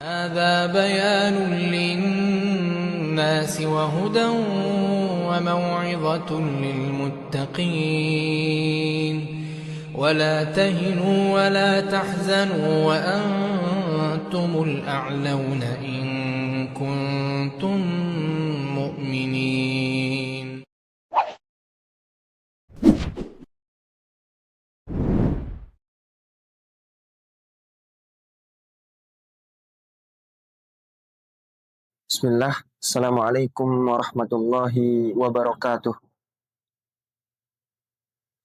هذا بيان للناس وهدى وموعظة للمتقين ولا تهنوا ولا تحزنوا وأنتم الأعلون إن كنتم مؤمنين. Bismillah, Assalamualaikum warahmatullahi wabarakatuh.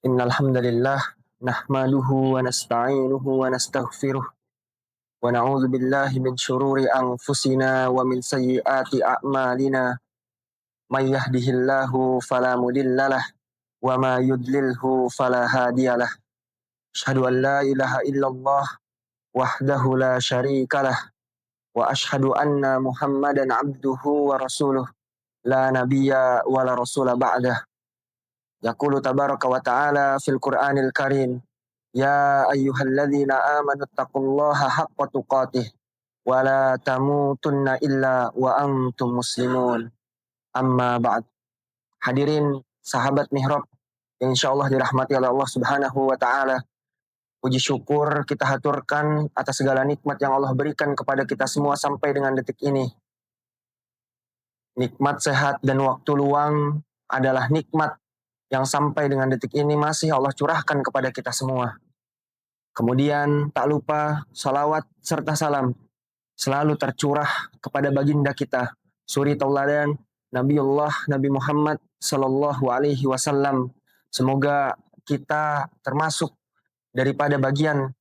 Innal hamdalillah nahmaduhu wa nasta'inuhu wa nastaghfiruh wa na'udzu billahi min syururi anfusina wa min sayyiati a'malina. May yahdihillahu fala mudhillalah wa ma yudlilhu fala hadiyalah. Asyhadu an la ilaha illallah wahdahu la syarikalah wa asyhadu anna Muhammadan abduhu wa rasuluh la nabiyya wa la rasula ba'dah. Yaqulu tabaraka wa ta'ala fil Qur'anil Karim, ya ayyuhalladzina amanu taqullaha haqqa tuqatih wa la tamutunna illa wa antum muslimun. Amma ba'd. Hadirin sahabat mihrab yang insyaallah dirahmati oleh Allah Subhanahu wa taala. Puji syukur kita haturkan atas segala nikmat yang Allah berikan kepada kita semua sampai dengan detik ini. Nikmat sehat dan waktu luang adalah nikmat yang sampai dengan detik ini masih Allah curahkan kepada kita semua. Kemudian tak lupa salawat serta salam selalu tercurah kepada baginda kita, suri tauladan Nabiullah Nabi Muhammad Sallallahu Alaihi Wasallam. Semoga kita termasuk daripada bagian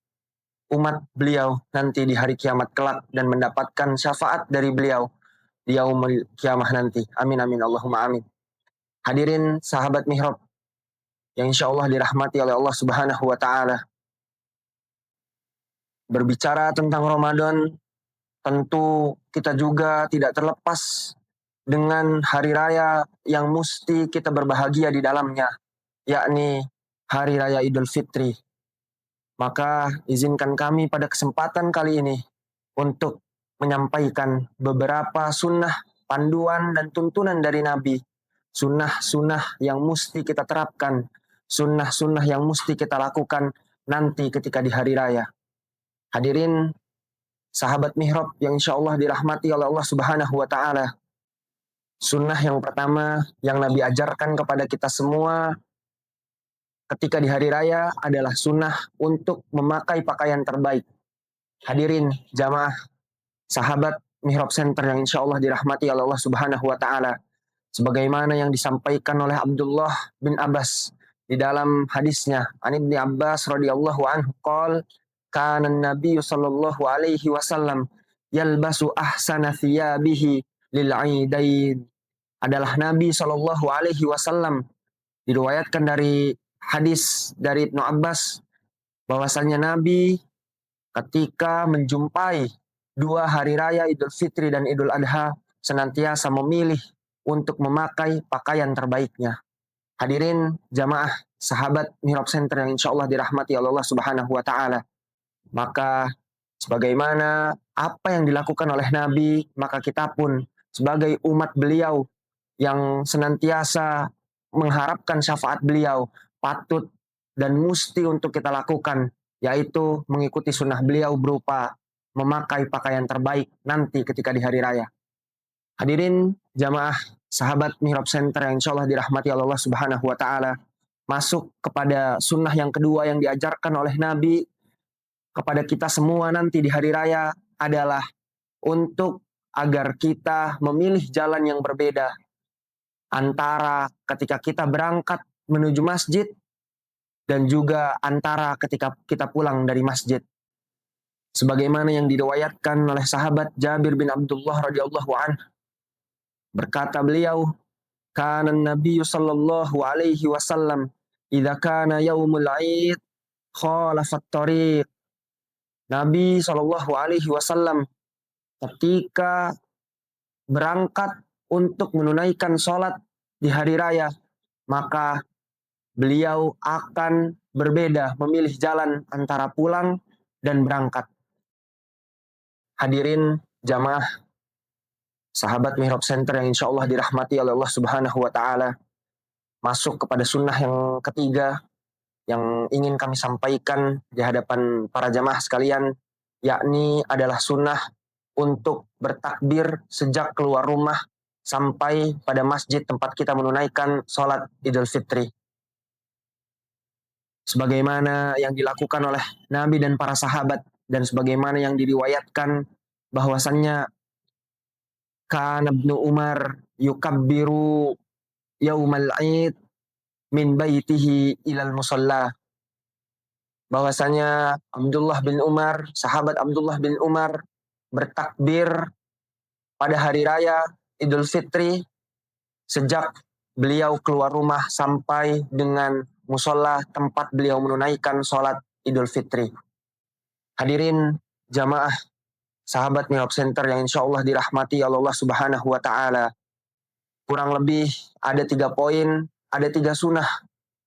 umat beliau nanti di hari kiamat kelak dan mendapatkan syafaat dari beliau di yaumul kiamah nanti. Amin amin Allahumma amin. Hadirin sahabat mihrab yang insya Allah dirahmati oleh Allah Subhanahu wa Ta'ala. Berbicara tentang Ramadan, tentu kita juga tidak terlepas dengan hari raya yang mesti kita berbahagia di dalamnya, yakni hari raya Idul Fitri. Maka izinkan kami pada kesempatan kali ini untuk menyampaikan beberapa sunnah, panduan dan tuntunan dari Nabi. Sunnah-sunnah yang mesti kita terapkan, sunnah-sunnah yang mesti kita lakukan nanti ketika di hari raya. Hadirin sahabat mihrab yang insya Allah dirahmati oleh Allah Subhanahu wa Ta'ala. Sunnah yang pertama yang Nabi ajarkan kepada kita semua ketika di hari raya adalah sunnah untuk memakai pakaian terbaik. Hadirin jamaah sahabat mihrab center yang insya Allah dirahmati oleh Allah Subhanahu wa Ta'ala. Sebagaimana yang disampaikan oleh Abdullah bin Abbas di dalam hadisnya, An Ibni Abbas radhiyallahu anhu qol, kana Nabi sallallahu alaihi wasallam yalbasu ahsana thiyabihi lil aidain. Adalah Nabi sallallahu alaihi wasallam, diriwayatkan dari hadis dari Ibnu Abbas bahwasanya Nabi ketika menjumpai dua hari raya Idul Fitri dan Idul Adha senantiasa memilih untuk memakai pakaian terbaiknya. Hadirin jamaah sahabat mihrab center yang insya Allah dirahmati oleh Allah Subhanahu wa Ta'ala. Maka sebagaimana apa yang dilakukan oleh Nabi, maka kita pun sebagai umat beliau yang senantiasa mengharapkan syafaat beliau patut dan mesti untuk kita lakukan, yaitu mengikuti sunnah beliau berupa memakai pakaian terbaik nanti ketika di hari raya. Hadirin jamaah sahabat mihrab center yang insya Allah dirahmati Allah Subhanahu wa Ta'ala, masuk kepada sunnah yang kedua yang diajarkan oleh Nabi kepada kita semua nanti di hari raya adalah untuk agar kita memilih jalan yang berbeda antara ketika kita berangkat menuju masjid dan juga antara ketika kita pulang dari masjid. Sebagaimana yang diriwayatkan oleh sahabat Jabir bin Abdullah radhiyallahu anhu, berkata beliau, kana Nabi sallallahu alaihi wasallam idza kana yaumul 'id khalafat tariq. Nabi sallallahu alaihi wasallam ketika berangkat untuk menunaikan sholat di hari raya, maka beliau akan berbeda memilih jalan antara pulang dan berangkat. Hadirin jamaah sahabat Mihrab Center yang insya Allah dirahmati oleh Allah Subhanahu wa Ta'ala, masuk kepada sunnah yang ketiga yang ingin kami sampaikan di hadapan para jamaah sekalian, yakni adalah sunnah untuk bertakbir sejak keluar rumah sampai pada masjid tempat kita menunaikan sholat Idul Fitri. Sebagaimana yang dilakukan oleh Nabi dan para sahabat, dan sebagaimana yang diriwayatkan bahwasannya kana Ibnu Umar yukabbiru yaumal Aid min baitihi ilal musalla. Bahwasanya Abdullah bin Umar, sahabat Abdullah bin Umar bertakbir pada hari raya Idul Fitri sejak beliau keluar rumah sampai dengan musola tempat beliau menunaikan sholat Idul Fitri. Hadirin jamaah sahabat Mihrab Center yang insya Allah dirahmati Allah Subhanahu wa Ta'ala, kurang lebih ada 3 poin, ada 3 sunnah,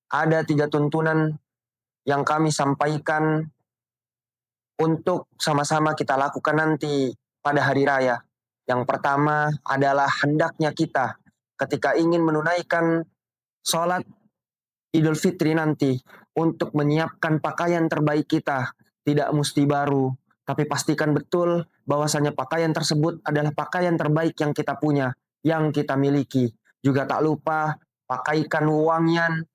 ada 3 tuntunan yang kami sampaikan untuk sama-sama kita lakukan nanti pada hari raya. Yang pertama adalah hendaknya kita ketika ingin menunaikan sholat Idul Fitri nanti untuk menyiapkan pakaian terbaik kita. Tidak mesti baru, tapi pastikan betul bahwasanya pakaian tersebut adalah pakaian terbaik yang kita punya, yang kita miliki. Juga tak lupa pakaikan wangian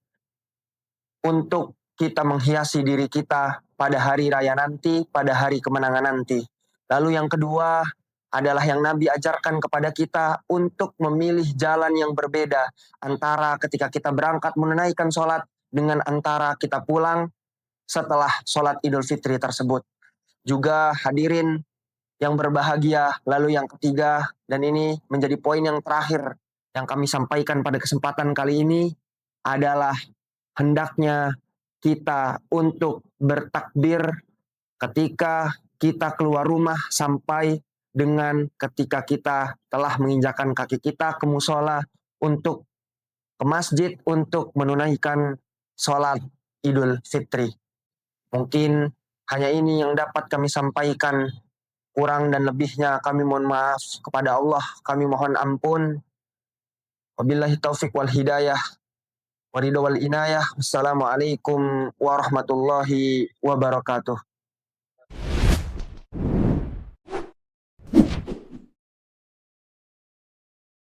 untuk kita menghiasi diri kita pada hari raya nanti, pada hari kemenangan nanti. Lalu yang kedua adalah yang Nabi ajarkan kepada kita untuk memilih jalan yang berbeda antara ketika kita berangkat menunaikan sholat dengan antara kita pulang setelah sholat Idul Fitri tersebut. Juga hadirin yang berbahagia, lalu yang ketiga, dan ini menjadi poin yang terakhir yang kami sampaikan pada kesempatan kali ini adalah hendaknya kita untuk bertakbir ketika kita keluar rumah sampai dengan ketika kita telah menginjakan kaki kita ke musola untuk ke masjid untuk menunaikan sholat Idul Fitri. Mungkin hanya ini yang dapat kami sampaikan. Kurang dan lebihnya kami mohon maaf kepada Allah, kami mohon ampun. Wabillahi taufik wal hidayah, waridho wal inayah. Wassalamualaikum warahmatullahi wabarakatuh.